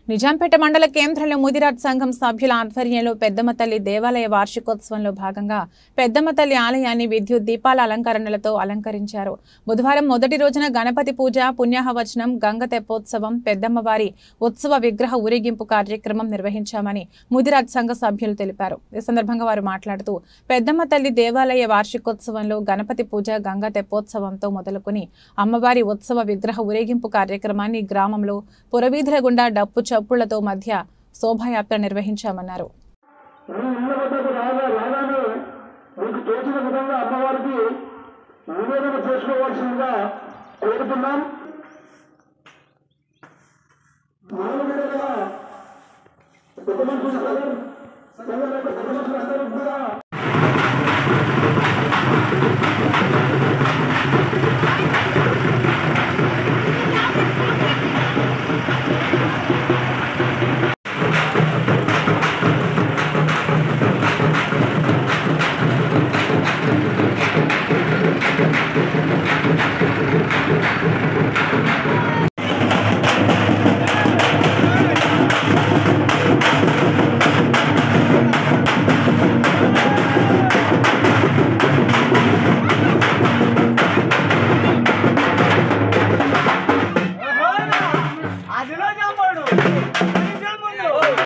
నిజాంపేట మండల కేంద్రంలో ముదిరాజ్ సంఘం సభ్యుల ఆధ్వర్యంలో పెద్దమ్మ తల్లి దేవాలయ వార్షికోత్సవంలో భాగంగా పెద్దమ్మ తల్లి ఆలయాన్ని విద్యుత్ దీపాల అలంకరణలతో అలంకరించారు. బుధవారం మొదటి రోజున గణపతి పూజ, పుణ్యాహవచనం, గంగ తెప్పోత్సవం, పెద్దమ్మవారి ఉత్సవ విగ్రహ ఊరేగింపు కార్యక్రమం నిర్వహించామని ముదిరాజ్ సంఘ సభ్యులు తెలిపారు. ఈ సందర్భంగా వారు మాట్లాడుతూ పెద్దమ్మ తల్లి దేవాలయ వార్షికోత్సవంలో గణపతి పూజ, గంగ తెప్పోత్సవంతో మొదలుకొని అమ్మవారి ఉత్సవ విగ్రహ ఊరేగింపు కార్యక్రమాన్ని గ్రామంలో పురవీధుల గుండా డప్పు చప్పుళ్లతో మధ్య శోభాయాత్ర నిర్వహించామన్నారు.